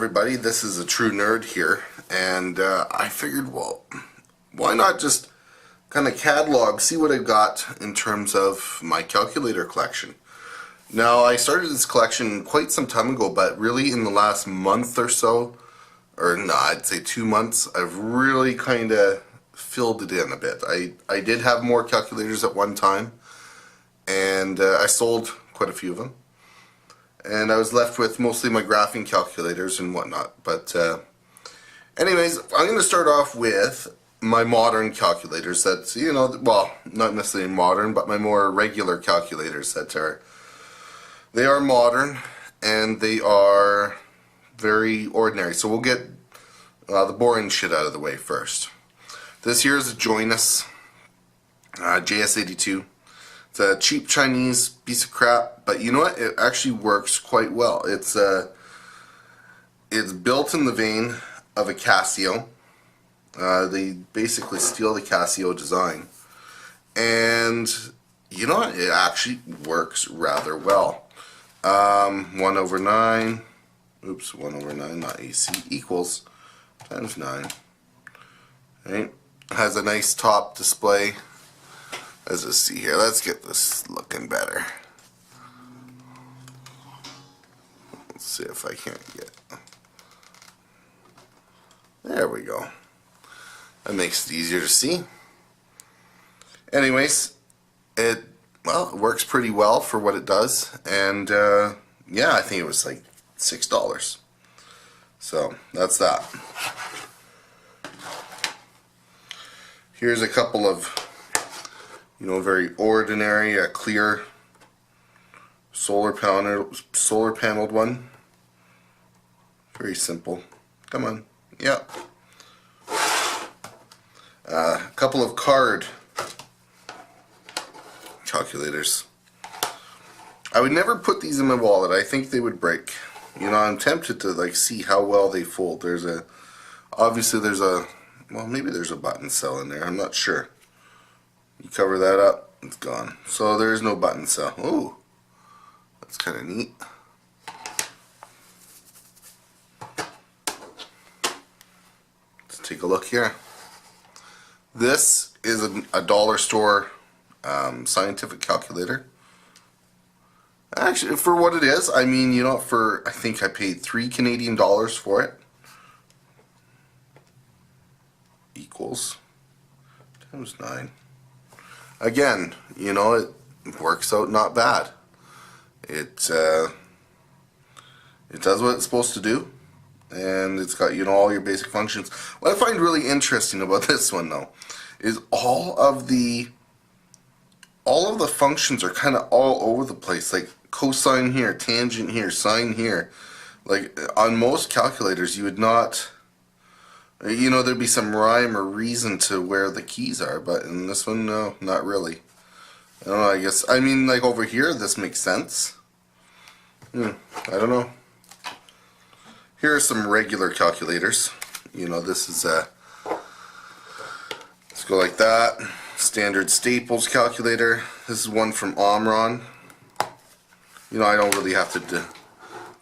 everybody, this is a true nerd here, and I figured, well, why not just kind of catalog, see what I've got in terms of my calculator collection. Now, I started this collection quite some time ago, but really in the last month or so, or no, I'd say 2 months, I've really kind of filled it in a bit. I did have more calculators at one time, and I sold quite a few of them. And I was left with mostly my graphing calculators and whatnot. But anyways, I'm going to start off with my modern calculators that, you know, well, not necessarily modern, but my more regular calculators that they are modern and they are very ordinary. So we'll get the boring shit out of the way first. This here is a Joinus JS82. It's a cheap Chinese piece of crap, but you know what? It actually works quite well. It's built in the vein of a Casio. They basically steal the Casio design, and you know what? It actually works rather well. 1/9. Oops, 1/9, not AC, equals times 9. Right? Has a nice top display. Let's just see here. Let's get this looking better. Let's see if I can't get. There we go. That makes it easier to see. Anyways, it works pretty well for what it does, and yeah, I think it was like $6. So that's that. Here's a couple of, you know, very ordinary, clear solar paneled one. Very simple. Come on. Yep. A couple of card calculators. I would never put these in my wallet. I think they would break. You know, I'm tempted to like see how well they fold. Obviously there's a, well, maybe there's a button cell in there. I'm not sure. You cover that up, it's gone. So there is no button cell. Ooh, that's kind of neat. Let's take a look here. This is a dollar store scientific calculator. Actually, for what it is, I mean, you know, I think I paid $3 Canadian for it. Equals times 9. Again, you know, it works out not bad. It does what it's supposed to do, and it's got, you know, all your basic functions. What I find really interesting about this one, though, is all of the functions are kind of all over the place. Like cosine here, tangent here, sine here. Like on most calculators, you would not. You know, there'd be some rhyme or reason to where the keys are, but in this one, no, not really. I don't know, I guess, I mean, like over here, this makes sense. I don't know. Here are some regular calculators. You know, this is let's go like that. Standard Staples calculator. This is one from Omron. You know, I don't really have to,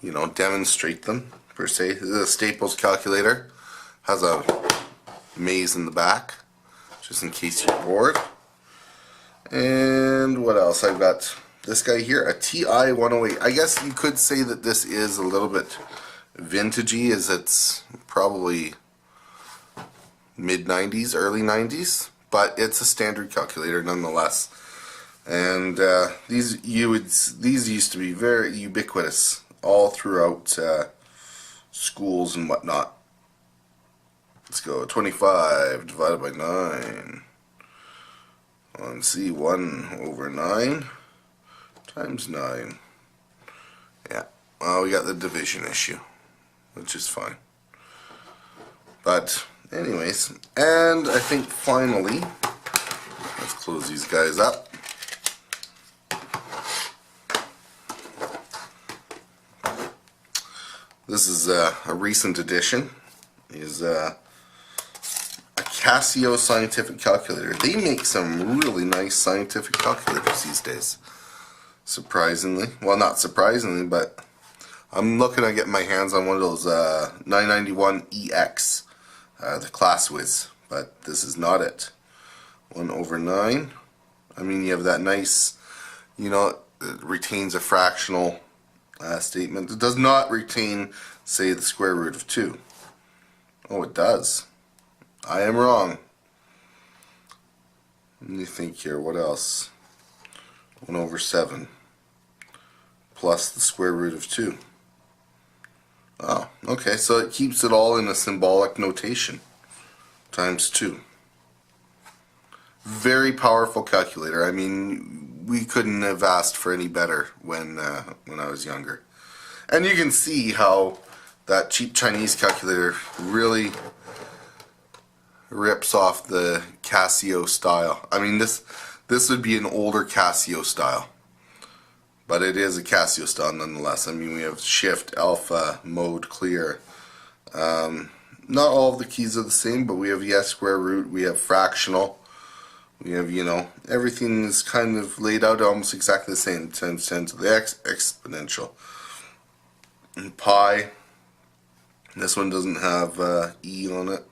you know, demonstrate them, per se. This is a Staples calculator. Has a maze in the back, just in case you're bored. And what else? I've got this guy here, a TI 108. I guess you could say that this is a little bit vintagey, as it's probably mid-90s, early 90s, but it's a standard calculator nonetheless. And these used to be very ubiquitous all throughout schools and whatnot. Let's go. 25 divided by 9. Let's see, 1/9 times 9. Yeah, well, we got the division issue, which is fine. But anyways, and I think finally, let's close these guys up. This is a recent addition. Is a Casio scientific calculator. They make some really nice scientific calculators these days. Surprisingly. Well, not surprisingly, but I'm looking at getting my hands on one of those 991EX, the Class Whiz, but this is not it. 1/9. I mean, you have that nice, you know, it retains a fractional statement. It does not retain, say, the square root of 2. Oh, it does. I am wrong. Let me think here. What else? 1/7 plus the square root of 2. Oh, okay. So it keeps it all in a symbolic notation. Times 2. Very powerful calculator. I mean, we couldn't have asked for any better when I was younger. And you can see how that cheap Chinese calculator really rips off the Casio style. I mean, this would be an older Casio style, but it is a Casio style nonetheless. I mean, we have shift, alpha, mode, clear. Not all of the keys are the same, but we have yes, square root, we have fractional. We have, you know, everything is kind of laid out almost exactly the same. Times 10 to the x, exponential. And pi. This one doesn't have E on it.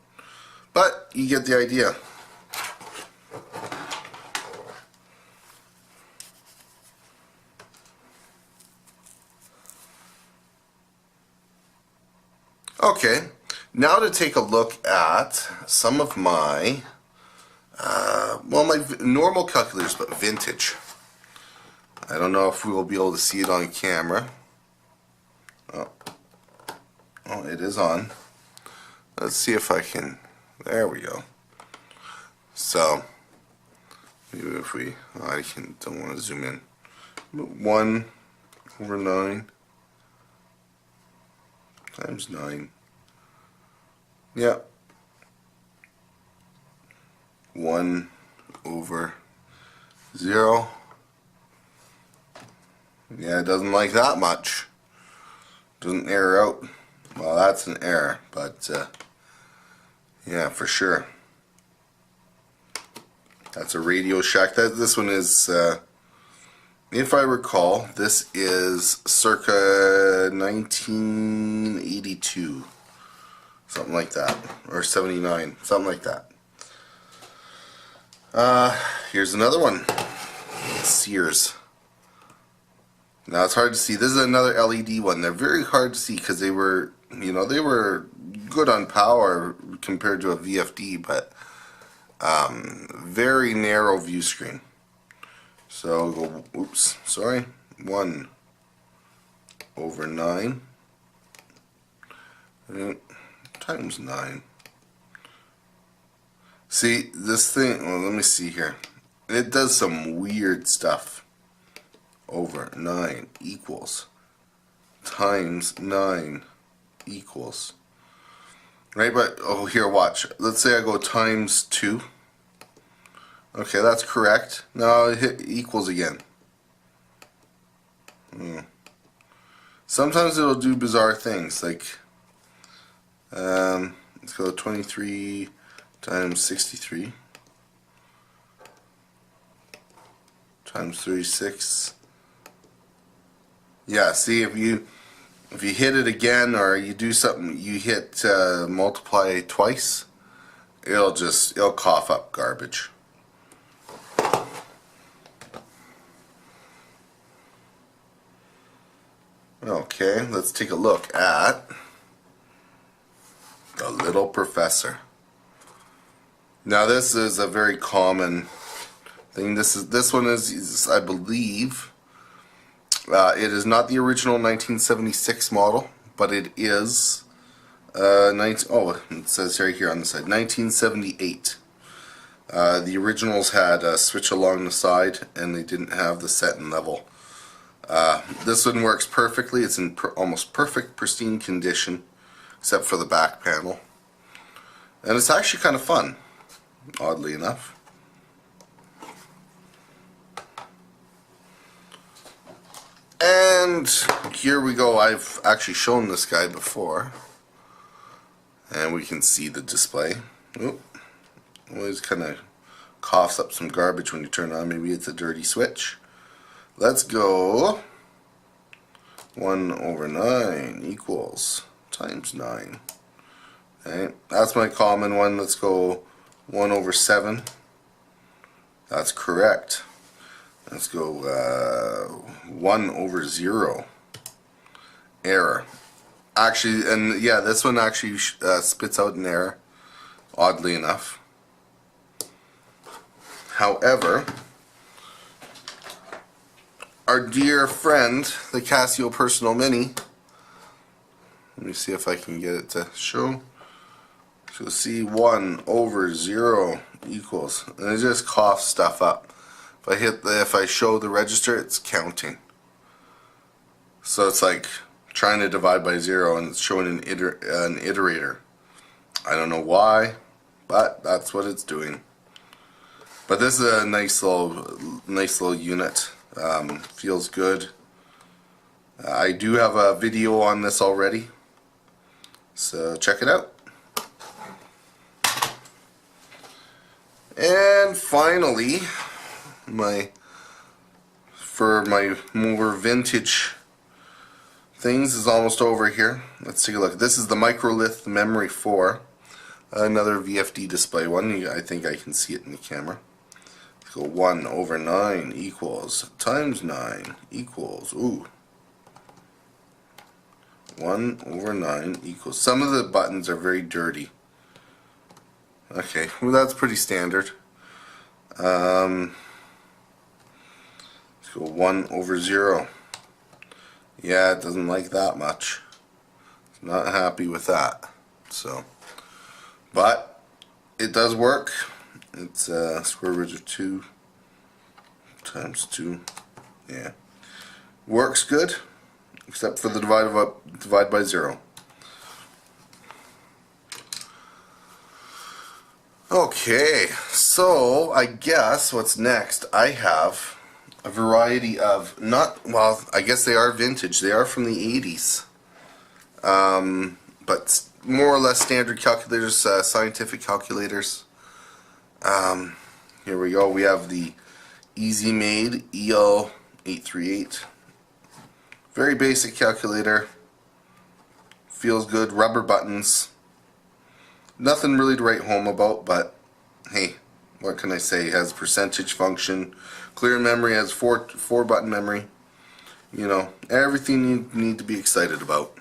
But you get the idea. Okay, now to take a look at some of my well, my normal calculators, but vintage. I don't know if we will be able to see it on camera. Oh, it is on. Let's see if I can. There we go. So, maybe if we, don't want to zoom in. 1/9 times 9. Yeah. 1/0. Yeah, it doesn't like that much. Doesn't error out. Well, that's an error, but yeah, for sure. That's a Radio Shack. This one is, if I recall, this is circa 1982, something like that, or 79, something like that. Here's another one. Sears. Now it's hard to see. This is another LED one. They're very hard to see because they were, you know, they were good on power compared to a VFD, but very narrow view screen. So go, oops, sorry, 1/9 times 9. See, this thing, well, let me see here. It does some weird stuff. Over 9 equals times 9 equals. Right, but, oh, here, watch. Let's say I go times 2. Okay, that's correct. Now I hit equals again. Sometimes it'll do bizarre things, like, let's go 23 times 63 times 36. Yeah, see, if you hit it again, or you do something, you hit multiply twice, it'll cough up garbage. Okay, let's take a look at the Little Professor. Now this is a very common thing. This one is, I believe, it is not the original 1976 model, but it is it says right here on the side, 1978. The originals had a switch along the side, and they didn't have the set and level. This one works perfectly. It's in almost perfect pristine condition, except for the back panel. And it's actually kind of fun, oddly enough. And here we go. I've actually shown this guy before, and we can see the display. Oop. Always kind of coughs up some garbage when you turn it on. Maybe it's a dirty switch. Let's go 1 over 9 equals times 9. Okay, that's my common one. Let's go 1 over 7. That's correct. Let's go 1 over 0. Error. Actually, and yeah, this one actually spits out an error, oddly enough. However, our dear friend, the Casio Personal Mini, let me see if I can get it to show. So you'll see 1 over 0 equals, and it just coughs stuff up. If I show the register, it's counting. So it's like trying to divide by 0 and it's showing an iterator. I don't know why, but that's what it's doing. But this is a nice little unit. Feels good. I do have a video on this already, so check it out. And finally, for my more vintage things is almost over here. Let's take a look. This is the Microlith Memory 4, another VFD display one. I think I can see it in the camera. Let's go 1 over 9 equals times 9 equals 1 over 9 equals. Some of the buttons are very dirty. Okay, well that's pretty standard. Let's go 1 over 0. Yeah, it doesn't like that much. It's not happy with that. So, but it does work. It's square root of 2 times 2. Yeah, works good, except for the divide by 0. Okay, so I guess what's next? I have a variety of I guess they are vintage. They are from the 80s, but more or less standard calculators, scientific calculators. Here we go. We have the Easy Made EL838. Very basic calculator. Feels good. Rubber buttons. Nothing really to write home about, but hey, what can I say? It has percentage function. Clear memory, has four button memory. You know, everything you need to be excited about.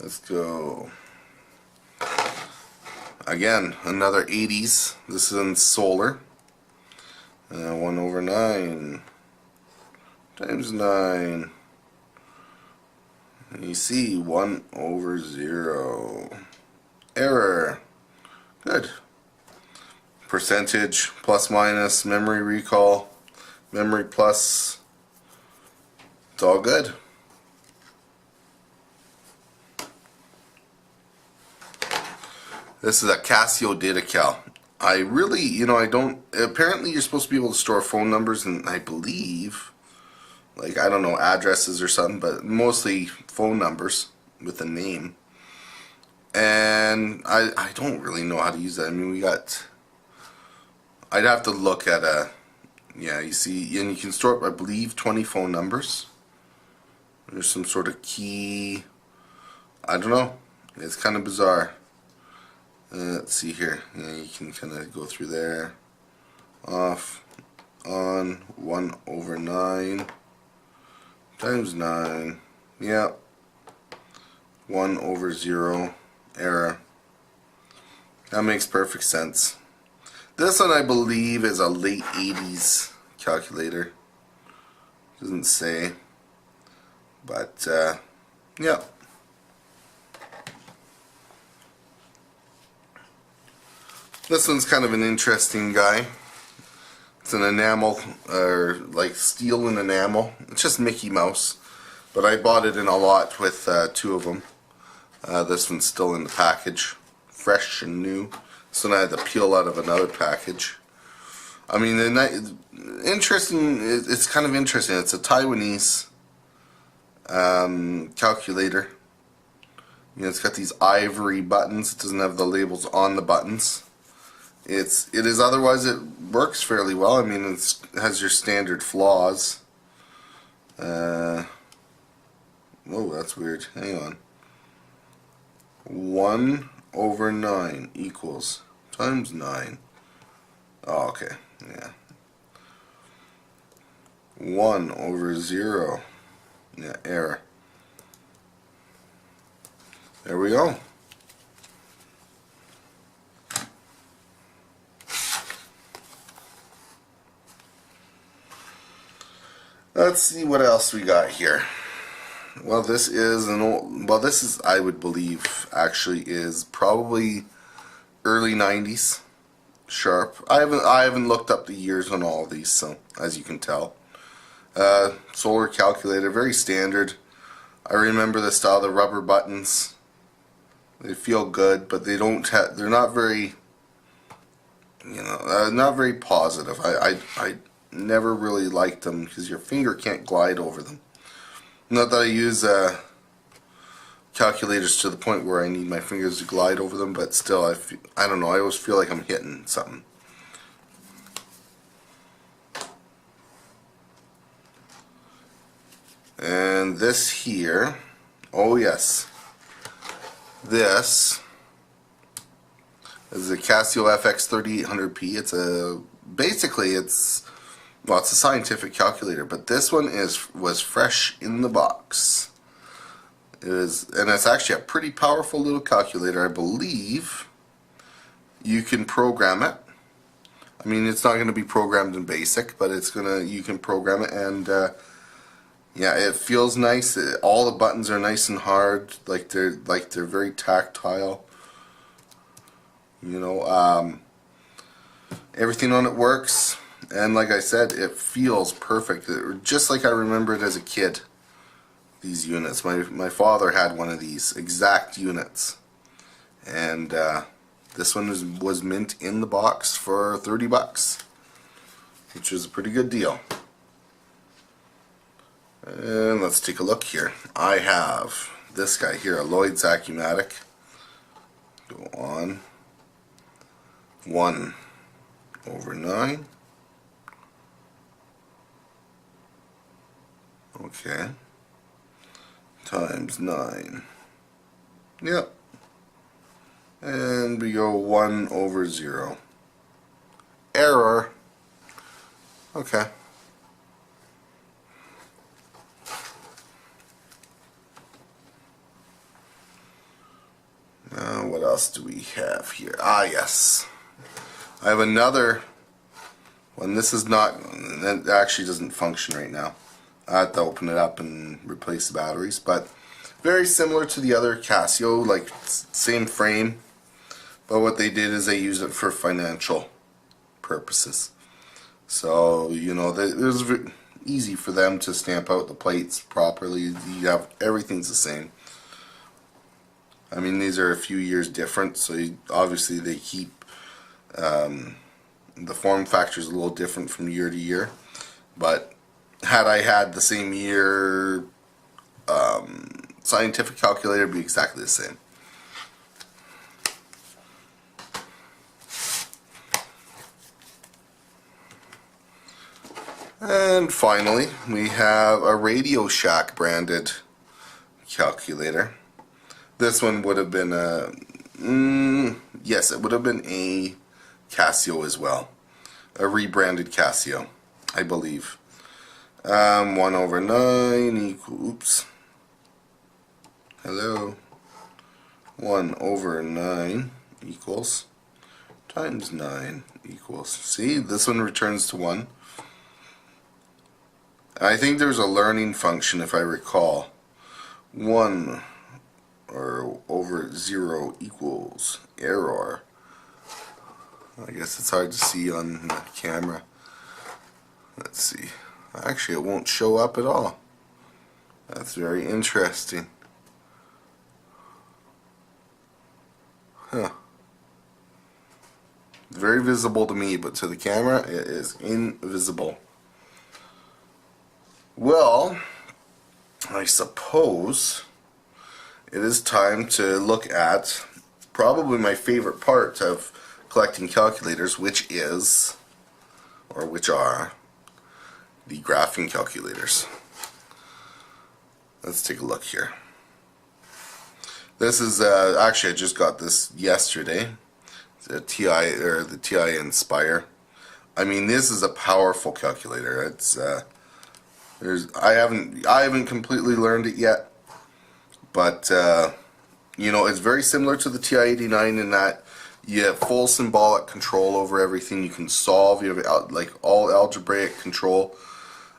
Let's go. Again, another 80s. This is in solar. 1 over 9 times 9. And you see 1 over 0. Error. Good. Percentage, plus minus, memory recall, memory plus. It's all good. This is a Casio DataCal. I really, I don't, apparently you're supposed to be able to store phone numbers and I believe, like, I don't know, addresses or something, but mostly phone numbers with a name. And I don't really know how to use that. I mean, I'd have to look at yeah, you see, and you can store, I believe, 20 phone numbers. There's some sort of key. I don't know. It's kind of bizarre. Let's see here. Yeah, you can kind of go through there. Off, on, 1 over 9 times 9. Yeah. 1 over 0. Error. That makes perfect sense. This one I believe is a late 80s calculator. Doesn't say. But, yeah. This one's kind of an interesting guy. It's an enamel, or like steel and enamel. It's just Mickey Mouse. But I bought it in a lot with 2 of them. This one's still in the package. Fresh and new. So now I had to peel out of another package. I mean, interesting. It's kind of interesting. It's a Taiwanese calculator. It's got these ivory buttons. It doesn't have the labels on the buttons. Otherwise it works fairly well. I mean, it has your standard flaws. Oh, that's weird. Hang on. 1 over 9 equals times 9. Oh, okay. Yeah. 1 over 0. Yeah, error. There we go. Let's see what else we got here. Well, this is an old, well, this is, I would believe, actually is probably early 90s Sharp. I haven't looked up the years on all of these, so as you can tell. Solar calculator, very standard. I remember the style, the rubber buttons. They feel good, but they don't have, they're not very, not very positive. I never really liked them because your finger can't glide over them. Not that I use calculators to the point where I need my fingers to glide over them, but still, I don't know, I always feel like I'm hitting something. And this here, oh yes, this is a Casio FX 3800P. Well, it's a scientific calculator, but this one was fresh in the box. And it's actually a pretty powerful little calculator. I believe you can program it. I mean, it's not going to be programmed in BASIC, but you can program it, and yeah, it feels nice. All the buttons are nice and hard, like they're very tactile. Everything on it works. And like I said, it feels perfect. Just like I remember it as a kid, these units. My father had one of these exact units. And this one was mint in the box for 30 bucks, which is a pretty good deal. And let's take a look here. I have this guy here, a Lloyd's Acumatic. Go on. 1 over 9. Okay. Times 9. Yep. And we go 1 over 0. Error. Okay. Now, what else do we have here? Ah, yes. I have another one. This is not, that actually doesn't function right now. I have to open it up and replace the batteries, but very similar to the other Casio, like same frame, but what they did is they used it for financial purposes. So, it was easy for them to stamp out the plates properly. Everything's the same. I mean, these are a few years different, so obviously they keep the form factor is a little different from year to year, but had I had the same year scientific calculator, it'd be exactly the same. And finally, we have a Radio Shack branded calculator. This one would have been yes, it would have been a Casio as well. A rebranded Casio, I believe. 1 over 9 equals, oops. Hello. 1 over 9 equals times 9 equals. See, this one returns to 1. I think there's a learning function, if I recall. 1 or over 0 equals error. I guess it's hard to see on the camera. Let's see. Actually, it won't show up at all. That's very interesting. Huh. Very visible to me, but to the camera, it is invisible. Well, I suppose it is time to look at probably my favorite part of collecting calculators, which are the graphing calculators. Let's take a look here. This is actually, I just got this yesterday. The TI Inspire. I mean, this is a powerful calculator. It's I haven't completely learned it yet, but you know, it's very similar to the TI-89 in that you have full symbolic control over everything. You can solve. You have like all algebraic control.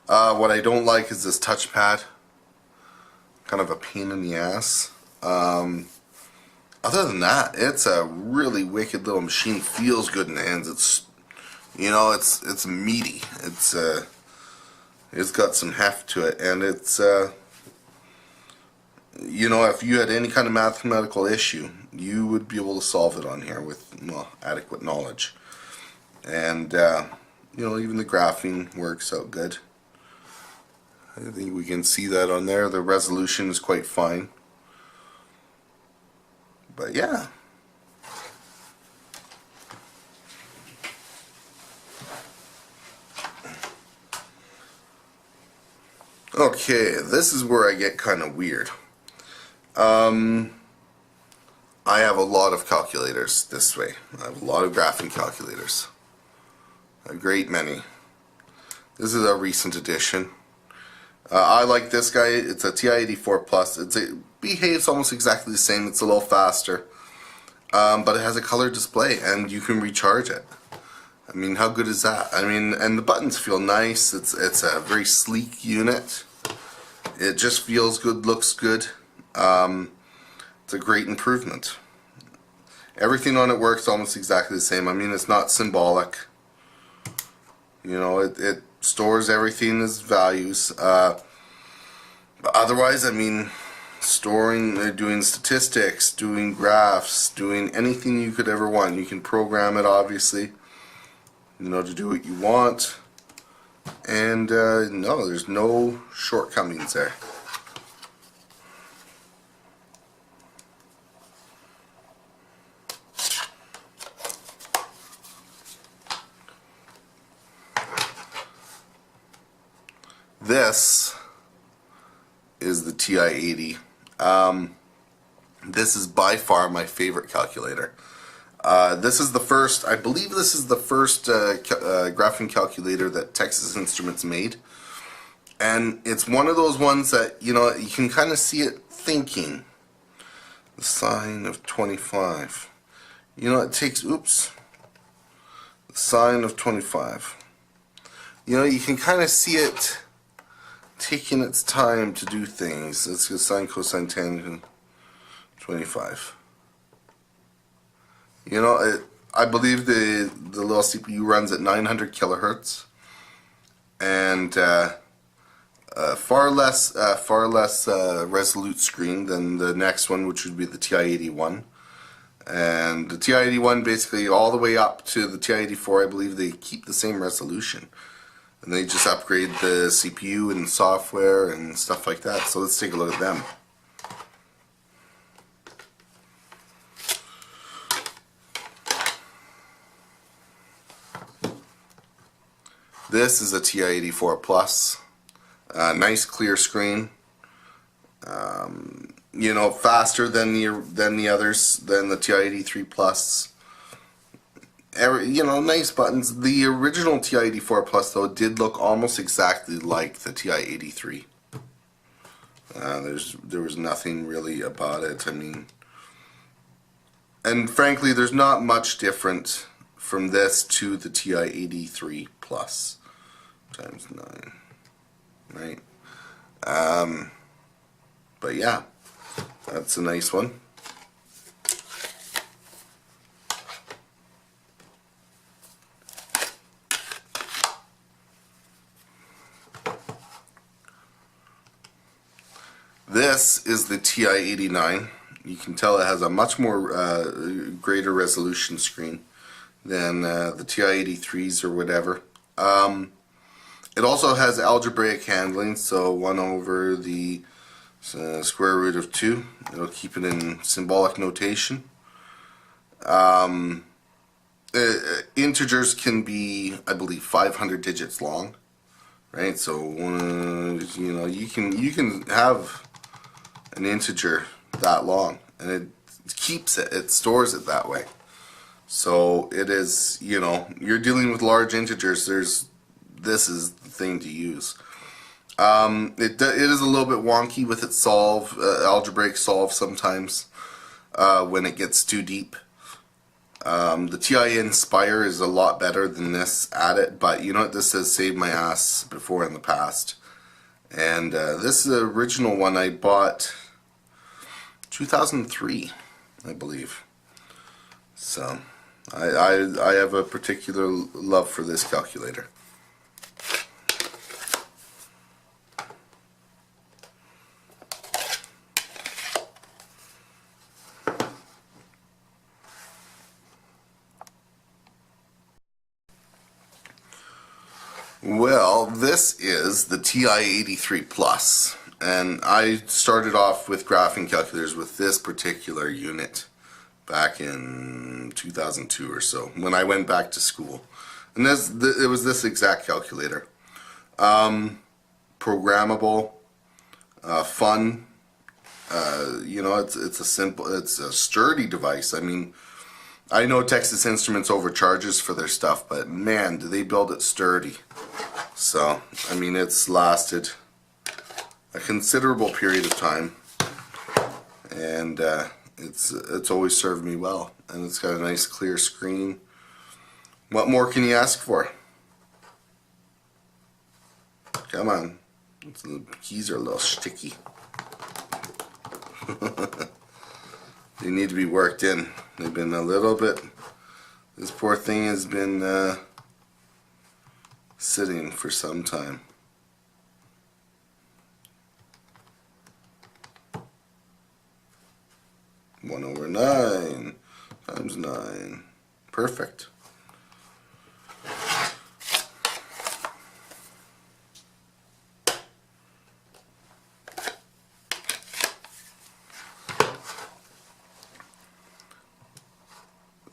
What I don't like is this touchpad. Kind of a pain in the ass. Other than that, it's a really wicked little machine. Feels good in the hands. It's, you know, it's meaty. It's got some heft to it, and it's you know, if you had any kind of mathematical issue, you would be able to solve it on here with, well, adequate knowledge. And you know, even the graphing works out good. I think we can see that on there. The resolution is quite fine. But yeah. Okay, this is where I get kind of weird. I have a lot of calculators this way. I have a lot of graphing calculators. A great many. This is a recent addition. I like this guy. It's a TI-84 Plus. It behaves almost exactly the same. It's a little faster. But it has a color display and you can recharge it. I mean, how good is that? I mean, and the buttons feel nice. It's a very sleek unit. It just feels good, looks good. It's a great improvement. Everything on it works almost exactly the same. I mean, it's not symbolic. You know, it stores everything as values. But otherwise, I mean, doing statistics, doing graphs, doing anything you could ever want. You can program it, obviously, you know, to do what you want. And no, there's no shortcomings there. This is the TI-80. This is by far my favorite calculator. This is the first, I believe this is the first graphing calculator that Texas Instruments made. And it's one of those ones that, you know, you can kind of see it thinking. The sine of 25. You know, it takes, oops, the sine of 25. You know, you can kind of see it taking its time to do things. Let's go sine, cosine, tangent, 25. You know, I believe the little CPU runs at 900 kilohertz, and far less resolute screen than the next one, which would be the TI-81. And the TI-81, basically all the way up to the TI-84, I believe they keep the same resolution. And they just upgrade the CPU and software and stuff like that. So let's take a look at them. This is a TI-84 Plus. Nice clear screen. You know, faster than the others, than the TI-83 Plus. You know, nice buttons. The original TI-84 Plus, though, did look almost exactly like the TI-83. There was nothing really about it. I mean, and frankly, there's not much different from this to the TI-83 Plus times 9, right? But yeah, that's a nice one. This is the TI-89. You can tell it has a much more greater resolution screen than the TI-83s or whatever. It also has algebraic handling, so 1 over the square root of 2. It'll keep it in symbolic notation. Integers can be, I believe, 500 digits long, right? So you know, you can have an integer that long, and it keeps it, it stores it that way. So it is, you know, you're dealing with large integers, this is the thing to use. It is a little bit wonky with its algebraic solve sometimes when it gets too deep. The TI Inspire is a lot better than this at it, but you know what, this has saved my ass before in the past. And this is the original one I bought 2003, I believe. So I have a particular love for this calculator. Well, this is the TI-83 Plus, and I started off with graphing calculators with this particular unit back in 2002 or so, when I went back to school. And it was this exact calculator. Programmable, fun, you know, it's a sturdy device. I mean, I know Texas Instruments overcharges for their stuff, but man, do they build it sturdy. So, I mean, it's lasted a considerable period of time, and it's always served me well, and it's got a nice clear screen. What more can you ask for? Come on, the keys are a little sticky. They need to be worked in. They've been a little bit, this poor thing has been sitting for some time. One over 9 times 9. Perfect.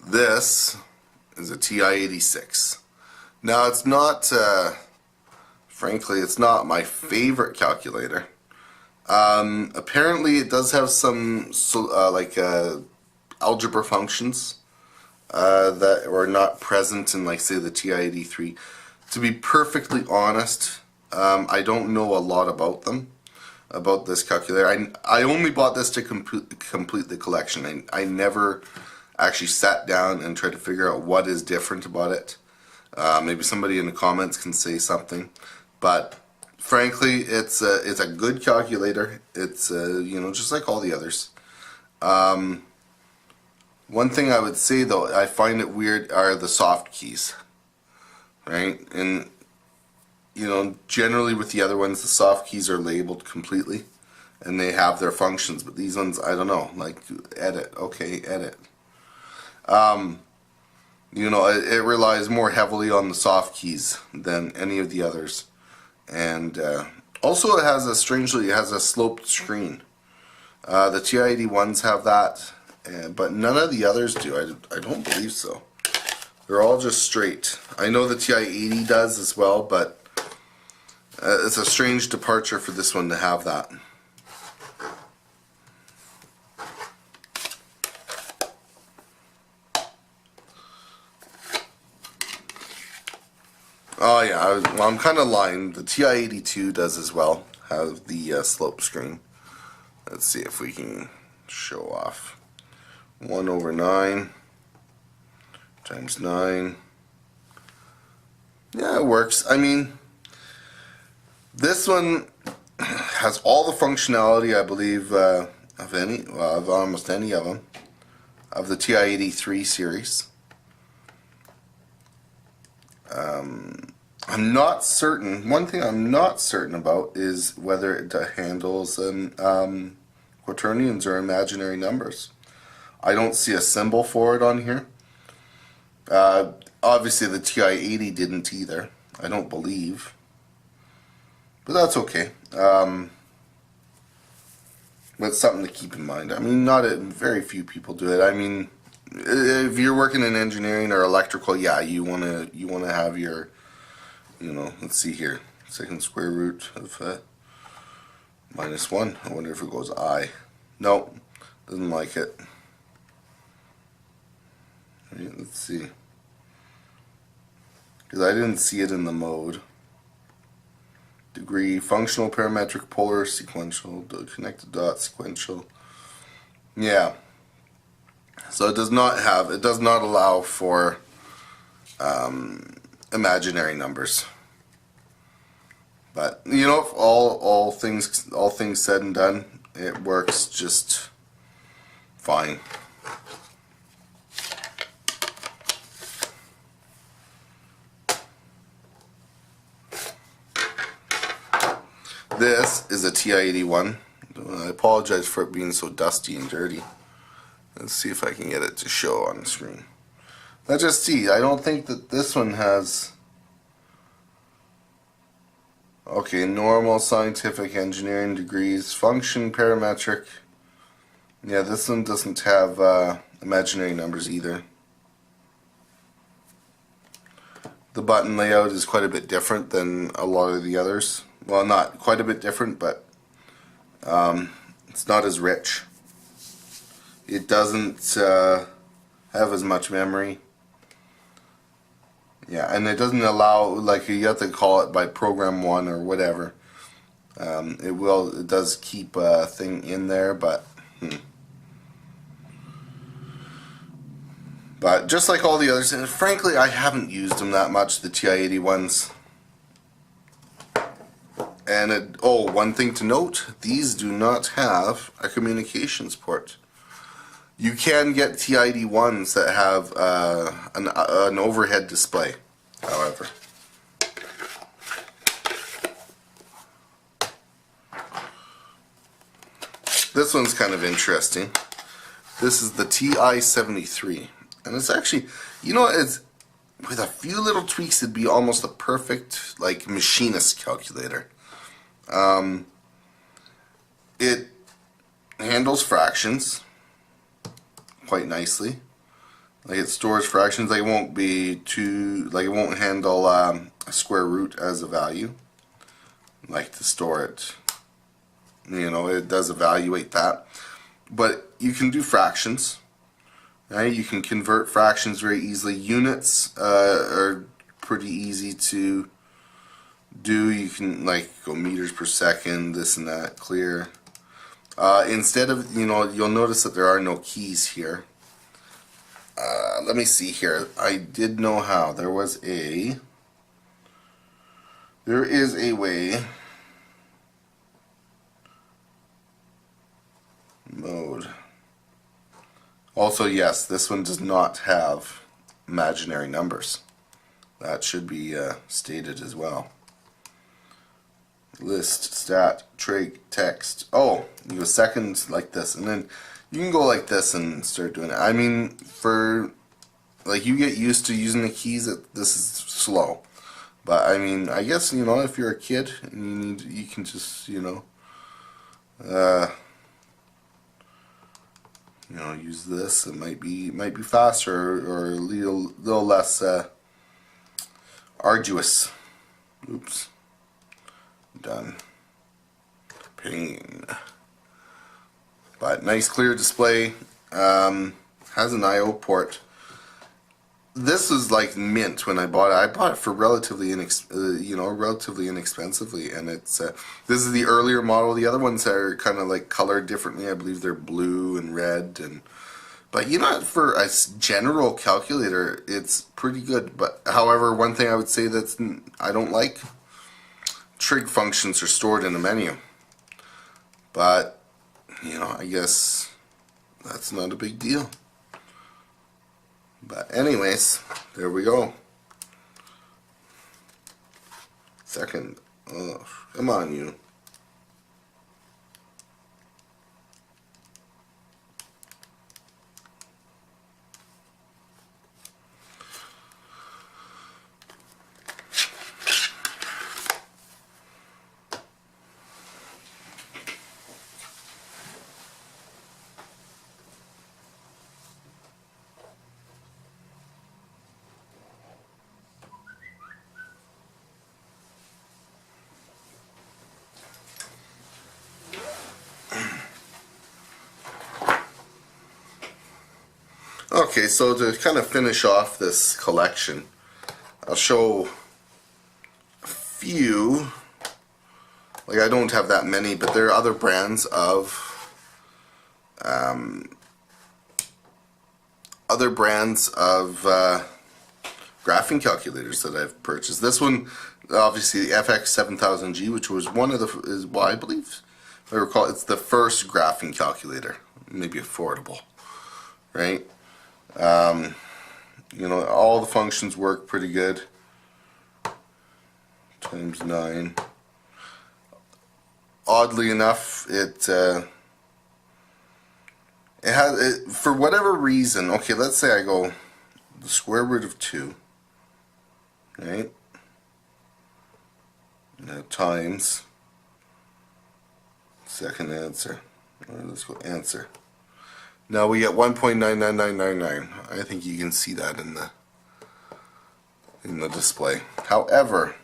This is a TI-86. Now it's not, frankly, it's not my favorite calculator. Apparently it does have some algebra functions that are not present in, like, say, the TI-83. To be perfectly honest, I don't know a lot about them, about this calculator. I only bought this to complete the collection. I never actually sat down and tried to figure out what is different about it. Maybe somebody in the comments can say something, but frankly, it's a good calculator. It's you know, just like all the others. One thing I would say though, I find it weird are the soft keys, right? And you know, generally with the other ones, the soft keys are labeled completely, and they have their functions. But these ones, I don't know, like edit, okay, edit. You know, it relies more heavily on the soft keys than any of the others, and also it has it has a sloped screen. The TI-81s have that, but none of the others do. I don't believe so. They're all just straight. I know the TI-80 does as well, but it's a strange departure for this one to have that. Oh yeah, well, I'm kind of lying. The TI-82 does as well have the slope screen. Let's see if we can show off. 1 over 9 times 9. Yeah, it works. I mean, this one has all the functionality, I believe, of almost any of them, of the TI-83 series. I'm not certain. One thing I'm not certain about is whether it handles quaternions or imaginary numbers. I don't see a symbol for it on here. Obviously the TI-80 didn't either, I don't believe. But that's okay. But it's something to keep in mind. I mean, very few people do it. I mean, if you're working in engineering or electrical, yeah, you wanna have your, you know, let's see here, second square root of -1. I wonder if it goes I. Nope, doesn't like it. Right, let's see. Because I didn't see it in the mode. Degree, functional, parametric, polar, sequential, connected dot, sequential. Yeah. So it does not allow for imaginary numbers. But you know, if all things said and done, it works just fine. This is a TI-81. I apologize for it being so dusty and dirty. Let's see if I can get it to show on the screen. Let's just see. I don't think that this one has... Okay, normal, scientific, engineering degrees, function, parametric. Yeah, this one doesn't have imaginary numbers either. The button layout is quite a bit different than a lot of the others. Well, not quite a bit different, but it's not as rich. It doesn't have as much memory. Yeah, and it doesn't allow, like, you have to call it by program 1 or whatever. It does keep a thing in there, but but just like all the others, and frankly, I haven't used them that much, the TI-81s. And one thing to note, these do not have a communications port. You can get TI-81s that have an overhead display, however. This one's kind of interesting. This is the TI-73. And it's actually, you know, it's with a few little tweaks, it'd be almost a perfect, like, machinist calculator. It handles fractions quite nicely. Like, it stores fractions. Like, it won't be too, like, it won't handle a square root as a value. Like, to store it, you know, it does evaluate that. But you can do fractions. Right? You can convert fractions very easily. Units are pretty easy to do. You can, like, go meters per second, this and that, clear. Instead of, you know, you'll notice that there are no keys here. Let me see here. I did know how. There is a way. Mode. Also, yes, this one does not have imaginary numbers. That should be stated as well. List, stat, trig, text. Oh, you go second like this, and then you can go like this and start doing it. I mean, for, like, you get used to using the keys, this is slow. But I mean, I guess, you know, if you're a kid and you can just, you know, use this. It might be faster or a little less arduous. Oops. Done. Pain. But nice clear display. Has an I/O port. This was like mint when I bought it. I bought it for relatively inexpensively, and it's this is the earlier model. The other ones are kind of like colored differently. I believe they're blue and red, but you know, for a general calculator, it's pretty good. But however, one thing I would say that I don't like, trig functions are stored in the menu. But you know, I guess that's not a big deal. But anyways, there we go. Second. Oh, come on, you. Okay, so to kind of finish off this collection, I'll show a few. Like, I don't have that many, but there are other brands of graphing calculators that I've purchased. This one, obviously, the FX7000G, which was one of the, well, I believe, if I recall, it's the first graphing calculator, maybe affordable, right? You know, all the functions work pretty good. Times 9. Oddly enough, it has, for whatever reason, okay, let's say I go the square root of 2, right? Now times second answer. Let's go answer. Now we get 1.99999. I think you can see that in the display. However,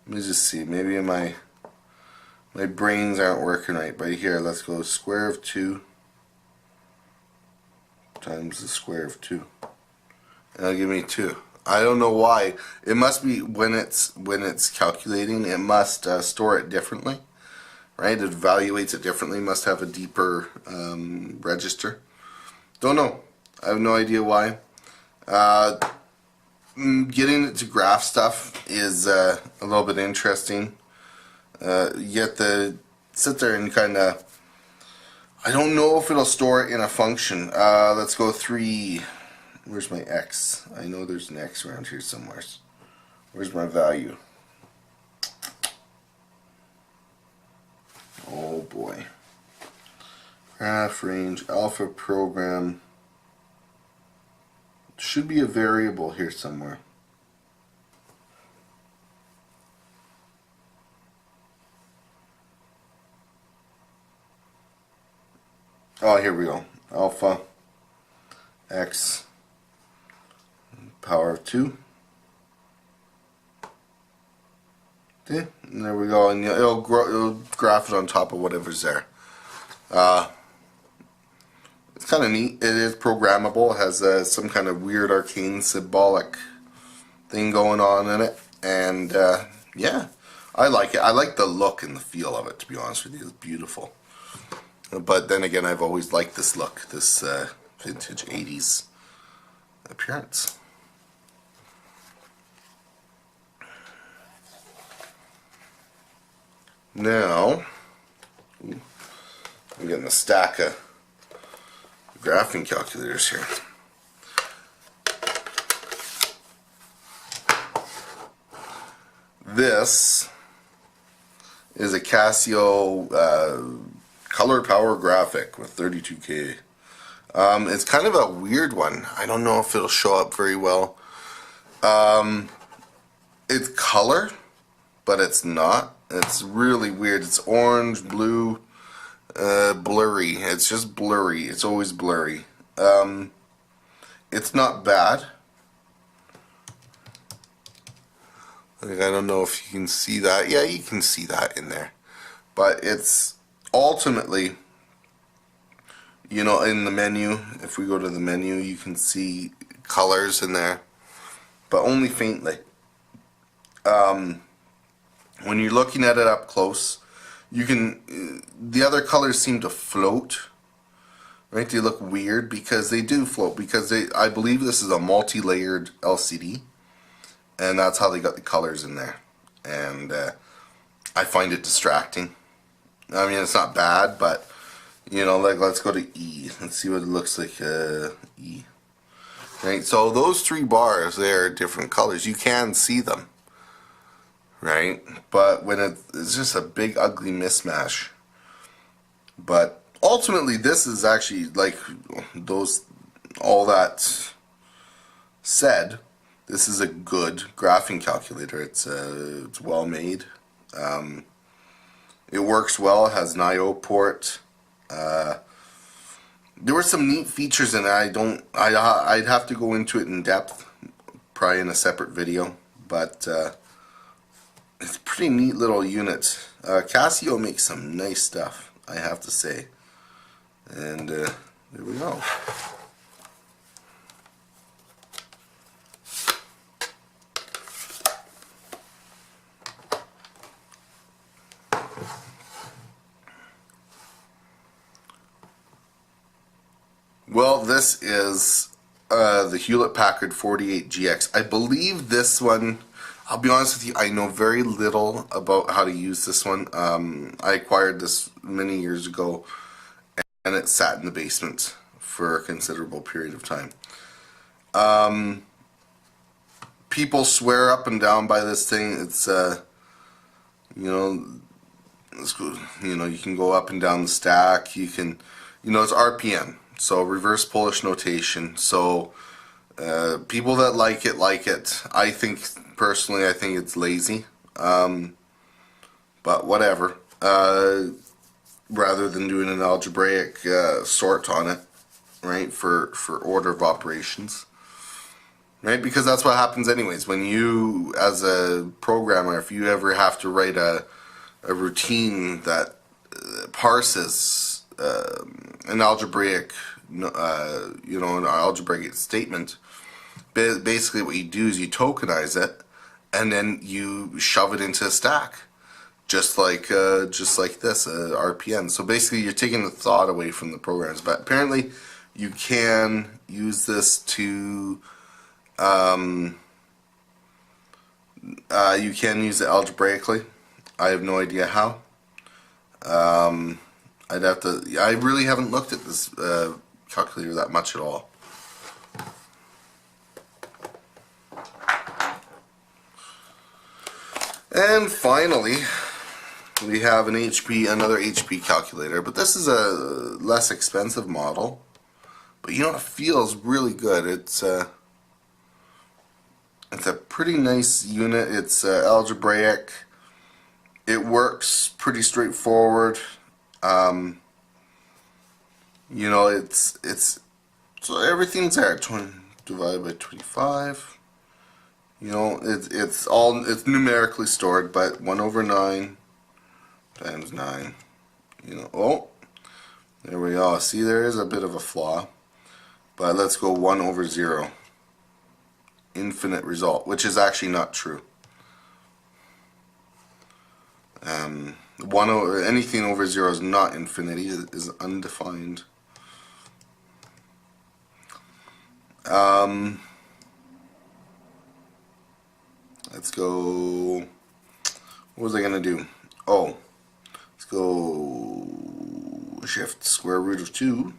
let me just see. Maybe my brains aren't working right. But here, let's go square of 2 times the square of 2. And it'll give me 2. I don't know why. It must be when it's calculating, it must store it differently. Right? It evaluates it differently. Must have a deeper register. Don't know. I have no idea why. Getting it to graph stuff is a little bit interesting. You have to sit there and kind of, I don't know if it'll store it in a function. Let's go 3. Where's my x? I know there's an x around here somewhere. Where's my value? Oh boy. Graph range, alpha program. Should be a variable here somewhere. Oh, here we go. Alpha x power of 2. Okay, and there we go, and it'll graph it on top of whatever's there. It's kind of neat. It is programmable. It has some kind of weird arcane symbolic thing going on in it, and yeah, I like it. I like the look and the feel of it, to be honest with you. It's beautiful. But then again, I've always liked this look, this vintage 80s appearance. Now, I'm getting a stack of graphing calculators here. This is a Casio color power graphic with 32K. It's kind of a weird one. I don't know if it'll show up very well. It's color, but it's not. It's really weird. It's orange, blue, blurry. It's just blurry. It's always blurry. It's not bad. Like, I don't know if you can see that. Yeah, you can see that in there. But it's ultimately, you know, in the menu, if we go to the menu, you can see colors in there, but only faintly. When you're looking at it up close, you can, the other colors seem to float, right? They look weird because they do float, because I believe this is a multi-layered LCD, and that's how they got the colors in there. And I find it distracting. I mean, it's not bad, but, you know, like, let's go to E. Let's see what it looks like, E. Right, so those 3 bars there are different colors. You can see them, right? But when it's just a big, ugly mismatch. But ultimately, this is actually, like, all that said, this is a good graphing calculator. It's well made. It works well. It has an I/O port. There were some neat features in it. I'd have to go into it in depth, probably in a separate video. But it's a pretty neat little unit. Casio makes some nice stuff, I have to say. And there we go. Well, this is the Hewlett-Packard 48GX. I believe this one, I'll be honest with you, I know very little about how to use this one. I acquired this many years ago, and it sat in the basement for a considerable period of time. People swear up and down by this thing. It's you know, you can go up and down the stack. You can, it's RPM, so reverse Polish notation. So people that like it like it. I think personally, I think it's lazy, but whatever. Rather than doing an algebraic sort on it, right, for order of operations. Right, because that's what happens anyways. When you, as a programmer, if you ever have to write a routine that parses an algebraic, an algebraic statement, basically what you do is you tokenize it, and then you shove it into a stack, just like this, RPN. So basically, you're taking the thought away from the programs. But apparently, you can use this to you can use it algebraically. I have no idea how. I'd have to. I really haven't looked at this calculator that much at all. And finally, we have another HP calculator, but this is a less expensive model. But it feels really good. It's a pretty nice unit. It's algebraic. It works pretty straightforward. So everything's there. 20 divided by 25. It's numerically stored, but 1/9 times 9. There we go. See, there is a bit of a flaw, but let's go 1/0. Infinite result, which is actually not true. Anything over 0 is not infinity, it is undefined. Let's go. What was I gonna do? Oh, let's go shift square root of 2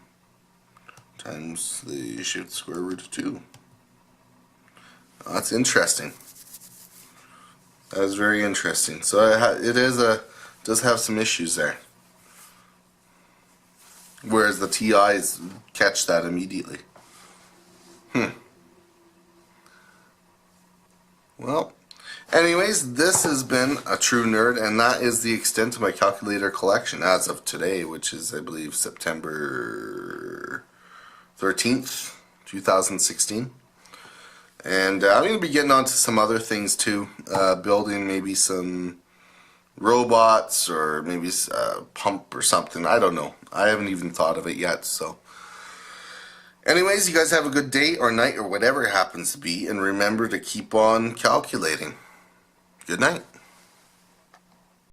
times the shift square root of 2. That's interesting. That is very interesting. So it does have some issues there. Whereas the TIs catch that immediately. Well, anyways, this has been a true nerd, and that is the extent of my calculator collection as of today, which is, I believe, September 13th, 2016. And I'm going to be getting on to some other things too, building maybe some robots or maybe a pump or something. I don't know. I haven't even thought of it yet. So anyways, you guys have a good day or night or whatever it happens to be, and remember to keep on calculating. Good night.